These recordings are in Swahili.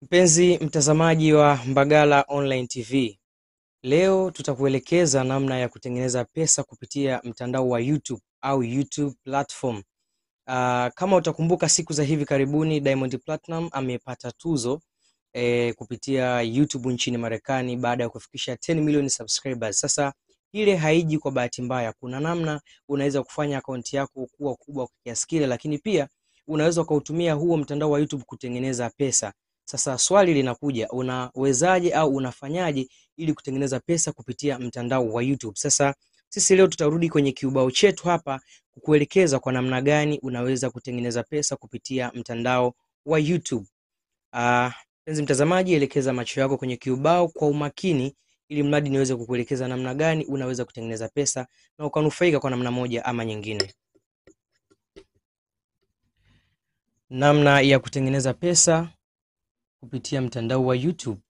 Mpenzi mtazamaji wa Mbagala Online TV, leo tutakuelekeza namna ya kutengeneza pesa kupitia mtandao wa YouTube au YouTube platform. Kama utakumbuka siku za hivi karibuni Diamond Platinum amepata tuzo kupitia YouTube nchini Marekani baada ya kufikisha 10 million subscribers. Sasa ile haiji kwa bahati mbaya. Kuna namna unaweza kufanya akaunti yako kuwa kubwa kwa kiasi kile, lakini pia unaweza kutumia huo mtandao wa YouTube kutengeneza pesa. Sasa swali linakuja, unawezaje au unafanyaje ili kutengeneza pesa kupitia mtandao wa YouTube? Sasa sisi leo tutarudi kwenye kiubao chetu hapa kukuelekeza kwa namna gani unaweza kutengeneza pesa kupitia mtandao wa YouTube. Mpenzi mtazamaji, elekeza macho yako kwenye kiubao kwa umakini ili mradi niweze kukuelekeza namna gani unaweza kutengeneza pesa na ukanufaika kwa namna moja ama nyingine. Namna ya kutengeneza pesa kupitia mtandao wa YouTube.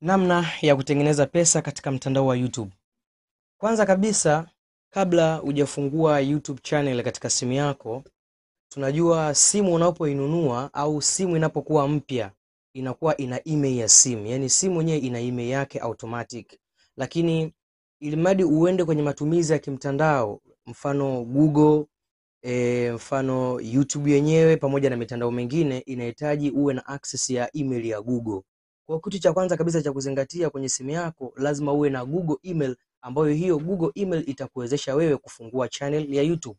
Namna ya kutengeneza pesa katika mtandao wa YouTube. Kwanza kabisa, kabla hujafungua YouTube channel katika simu yako, tunajua simu unapoinunua au simu inapokuwa mpya inakuwa ina email ya simu. Yaani simu yenyewe ina email yake automatic. Lakini ilimradi uende kwenye matumizi ya kimtandao, mfano Google, mfano YouTube yenyewe pamoja na mitandao mingine, inahitaji uwe na access ya email ya Google. Kwa kitu cha kwanza kabisa cha kuzingatia kwenye simu yako, lazima uwe na Google email, ambayo hiyo Google email itakuwezesha wewe kufungua channel ya YouTube.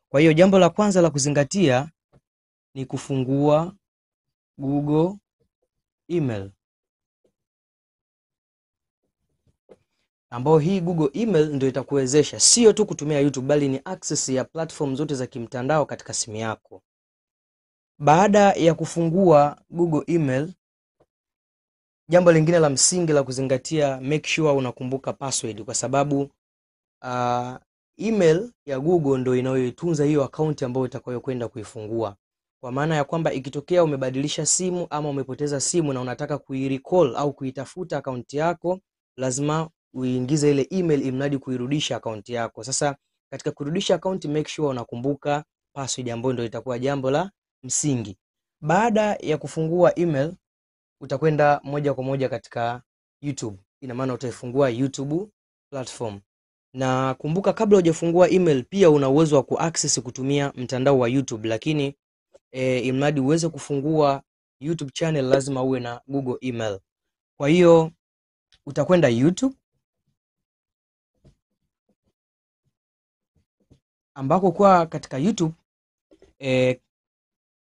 Kwa hiyo jambo la kwanza la kuzingatia ni kufungua Google email, ambao hii Google email ndio itakuwezesha sio tu kutumia YouTube bali ni access ya platform zote za kimtandao katika simu yako. Baada ya kufungua Google email, jambo lingine la msingi la kuzingatia, make sure unakumbuka password, kwa sababu email ya Google ndio inayoitunza hiyo account ambayo utakayokwenda kuifungua. Kwa maana ya kwamba ikitokea umebadilisha simu ama umepoteza simu na unataka kuirecall au kuitafuta account yako, lazima uingize ile email imradi kuirudisha account yako. Sasa katika kurudisha account, make sure unakumbuka password ambayo ndio itakuwa jambo la msingi. Baada ya kufungua email, utakwenda moja kwa moja katika YouTube. Ina maana utaifungua YouTube platform. Na kumbuka, kabla hujafungua email pia una uwezo wa kuaccess kutumia mtandao wa YouTube, lakini imradi uweze kufungua YouTube channel lazima uwe na Google email. Kwa hiyo utakwenda YouTube, ambako kwa katika YouTube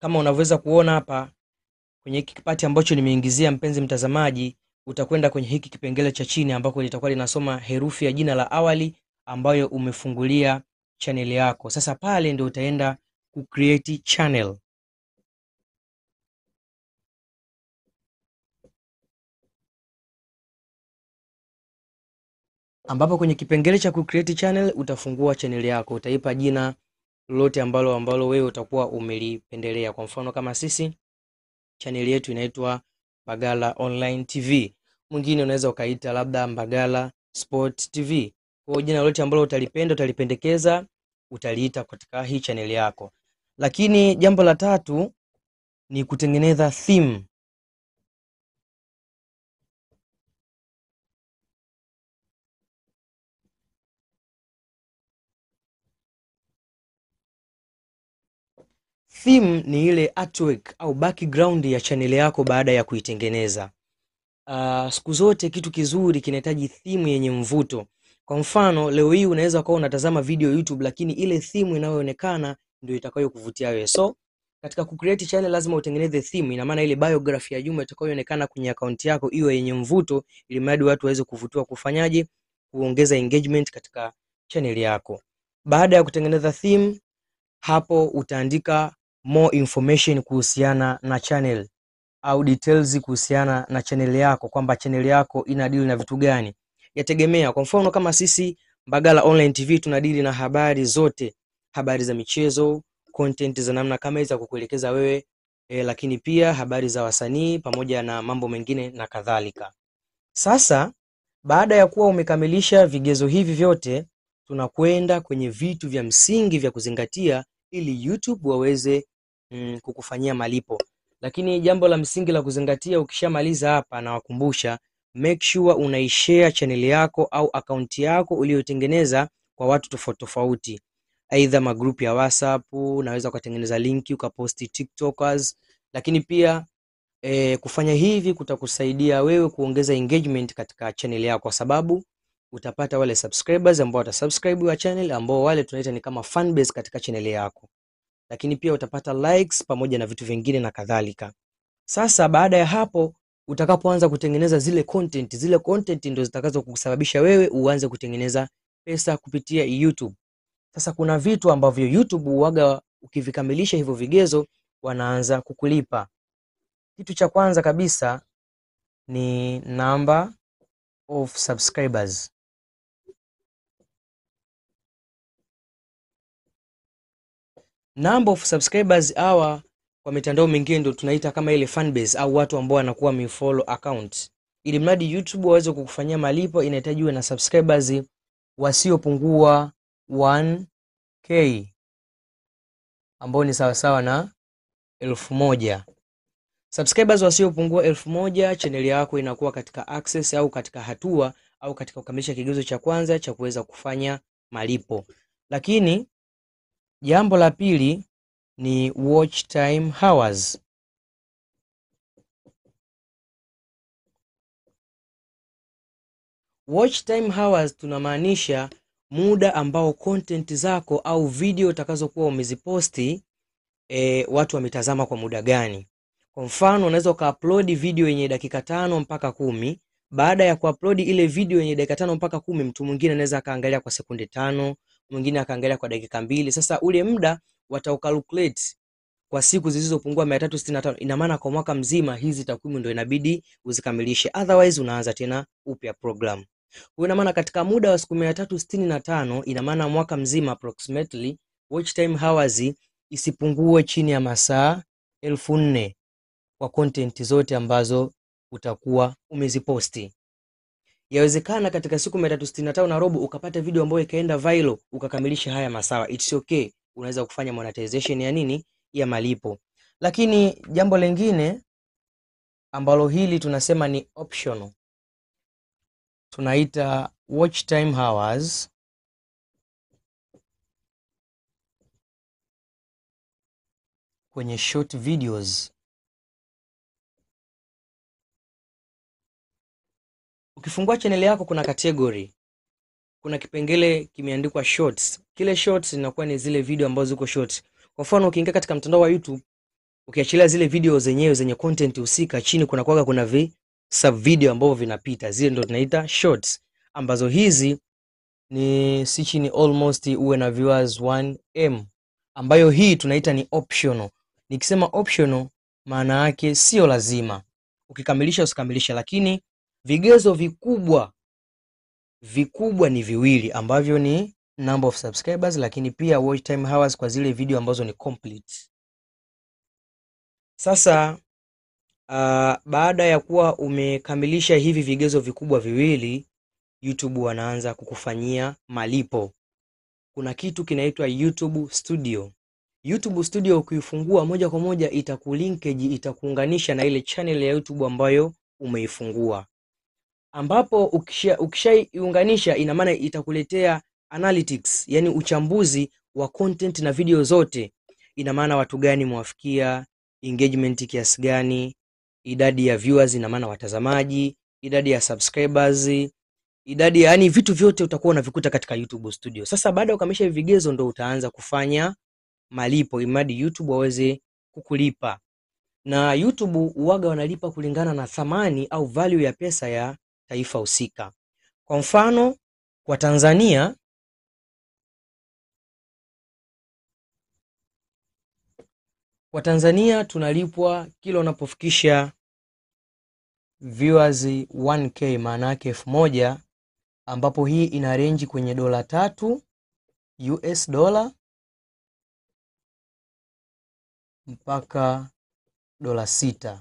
kama unaweza kuona hapa kwenye hiki kipati ambacho nimeingizia, mpenzi mtazamaji, utakwenda kwenye hiki kipengele cha chini ambako litakuwa linasoma herufi ya jina la awali ambayo umefungulia channel yako. Sasa pale ndio utaenda ku create channel, ambapo kwenye kipengele cha ku create channel utafungua channel yako. Utaipa jina lolote ambalo wewe utakuwa umelipendelea. Kwa mfano kama sisi channel yetu inaitwa Mbagala Online TV. Mwingine unaweza ukaita labda Mbagala Sport TV. Kwa jina lolote ambalo utalipenda, utalipendekeza, utaliita katika hii channel yako. Lakini jambo la tatu ni kutengeneza theme. Theme ni ile artwork au background ya channel yako baada ya kuitengeneza. Siku zote kitu kizuri kinahitaji theme yenye mvuto. Kwa mfano leo hii unaweza kuwa unatazama video YouTube, lakini ile theme inayoonekana ndio itakayokuvutia wewe. So katika ku create channel lazima utengeneze theme. Ina maana ile biography ya Juma itakayoonekana kwenye account yako iwe yenye mvuto, ili mradi watu waweze kuvutiwa kufanyaje, kuongeza engagement katika channel yako. Baada ya kutengeneza theme, hapo utaandika more information kuhusiana na channel au details kuhusiana na channel yako, kwamba channel yako ina deal na vitu gani. Yategemea. Kwa mfano kama sisi Mbagala Online TV tunadili na habari zote, habari za michezo, content za namna kama hizo kukuelekeza wewe lakini pia habari za wasanii pamoja na mambo mengine na kadhalika. Sasa baada ya kuwa umekamilisha vigezo hivi vyote, tunakwenda kwenye vitu vya msingi vya kuzingatia ili YouTube waweze kukufanyia malipo. Lakini jambo la msingi la kuzingatia ukishamaliza hapa, na wakumbusha, make sure unaishare channel yako au account yako uliyotengeneza kwa watu tofauti tofauti, aidha magroup ya WhatsApp, unaweza ukatengeneza linki ukaposti TikTokers. Lakini pia kufanya hivi kutakusaidia wewe kuongeza engagement katika channel yako, kwa sababu utapata wale subscribers ambao watasubscribe wa channel, ambao wale tunaita ni kama fan base katika channel yako. Lakini pia utapata likes pamoja na vitu vingine na kadhalika. Sasa baada ya hapo, utakapoanza kutengeneza zile content ndio zitakazo kusababisha wewe uanze kutengeneza pesa kupitia YouTube. Sasa kuna vitu ambavyo YouTube huaga ukivikamilisha hivyo vigezo wanaanza kukulipa. Kitu cha kwanza kabisa ni number of subscribers. Number of subscribers hawa kwa mitandao mingine ndio tunaita kama ile fan base au watu ambao wanakuwa wamefollow account. Ili mradi YouTube waweze kukufanyia malipo, inahitaji uwe na subscribers wasiopungua 1k, ambao ni sawa sawa na 1000. Subscribers wasiopungua 1000, channel yako inakuwa katika access au katika hatua au katika kukamilisha kigezo cha kwanza cha kuweza kufanya malipo. Lakini jambo la pili ni watch time hours. Watch time hours tunamaanisha muda ambao content zako au video utakazokuwa umeziposti watu wametazama kwa muda gani. Kwa mfano, unaweza ukaupload video yenye dakika 5 mpaka 10. Baada ya kuupload ile video yenye dakika 5 mpaka 10, mtu mwingine anaweza akaangalia kwa sekunde 5, mwingine akaangalia kwa dakika 2. Sasa ule muda wataucalculate kwa siku zilizopungua 365. Ina maana kwa mwaka mzima hizi takwimu ndio inabidi uzikamilishe, otherwise unaanza tena upya program. Kwa ina maana katika muda wa siku 365, ina maana mwaka mzima approximately watch time hours isipungue chini ya masaa 4000 kwa content zote ambazo utakuwa umeziposti. Yawezekana katika siku 365 na robo ukapata video ambayo ikaenda viral ukakamilisha haya masawa, it's okay, unaweza kufanya monetization ya nini, ya malipo. Lakini jambo lingine ambalo hili tunasema ni optional, tunaita watch time hours kwenye short videos. Ukifungua channel yako kuna category, kuna kipengele kimeandikwa shorts. Kile shorts inakuwa ni zile video ambazo ziko short. Kwa mfano ukiingia katika mtandao wa YouTube, ukiachilia zile video zenyewe zenye content husika, chini kuna sub video ambavyo vinapita, zile ndio tunaita shorts, ambazo hizi ni si chini almost uwe na viewers 1M, ambayo hii tunaita ni optional. Nikisema optional maana yake sio lazima, ukikamilisha usikamilisha, lakini vigezo vikubwa ni viwili, ambavyo ni number of subscribers, lakini pia watch time hours kwa zile video ambazo ni complete. Sasa baada ya kuwa umekamilisha hivi vigezo vikubwa viwili, YouTube wanaanza kukufanyia malipo. Kuna kitu kinaitwa YouTube Studio. YouTube Studio ukifungua moja kwa moja itakulinkage, itakuunganisha na ile channel ya YouTube ambayo umeifungua, ambapo ukishaiunganisha ina maana itakuletea analytics, yani uchambuzi wa content na video zote. Ina maana watu gani mwafikia, engagement kiasi gani, idadi ya viewers, ina maana watazamaji, idadi ya subscribers, idadi, yani vitu vyote utakuwa unavikuta katika YouTube Studio. Sasa baada ya kukamilisha vigezo ndo utaanza kufanya malipo, imadi YouTube waweze kukulipa. Na YouTube uwaga wanalipa kulingana na thamani au value ya pesa ya taifa husika. Kwa mfano kwa Tanzania tunalipwa kila unapofikisha viewers 1k, maana yake 1000, ambapo hii ina range kwenye $3 US mpaka $6.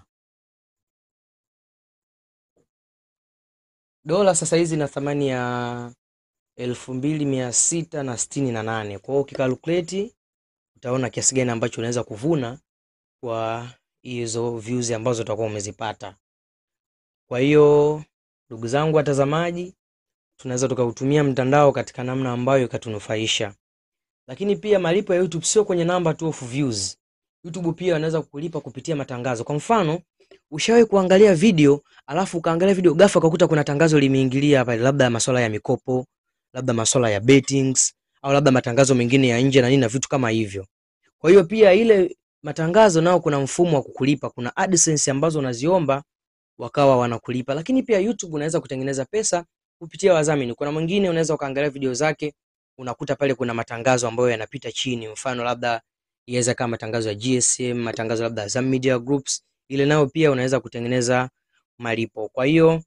Dola sasa hizi na thamani ya 2668. Kwa hiyo ukikalkulate utaona kiasi gani ambacho unaweza kuvuna kwa hizo views ambazo utakuwa umezipata. Kwa hiyo ndugu zangu watazamaji, tunaweza tukautumia mtandao katika namna ambayo ikatunufaisha. Lakini pia malipo ya YouTube sio kwenye namba tu of views. YouTube pia wanaweza kukulipa kupitia matangazo. Kwa mfano, ushawahi kuangalia video, alafu ukaangalia video ghafla ukakuta kuna tangazo limeingilia hapa, labda masuala ya mikopo, labda masuala ya bettings, au labda matangazo mengine ya nje na nini na vitu kama hivyo. Kwa hiyo pia ile matangazo nao kuna mfumo wa kukulipa, kuna AdSense ambazo unaziomba wakawa wanakulipa. Lakini pia YouTube unaweza kutengeneza pesa kupitia wadhamini. Kuna mwingine unaweza ukaangalia video zake unakuta pale kuna matangazo ambayo yanapita chini, mfano labda iweza kama matangazo ya GSM, matangazo labda Azam Media Groups, ile nao pia unaweza kutengeneza malipo. Kwa hiyo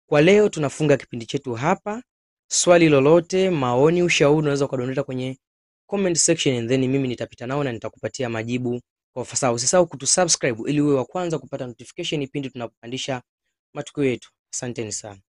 kwa leo tunafunga kipindi chetu hapa. Swali lolote, maoni, ushauri unaweza kudondosha kwenye comment section and then mimi nitapita nao na nitakupatia majibu kwa ufasaha. Usisahau kutusubscribe ili uwe wa kwanza kupata notification pindi tunapopandisha matukio yetu. Asanteni sana.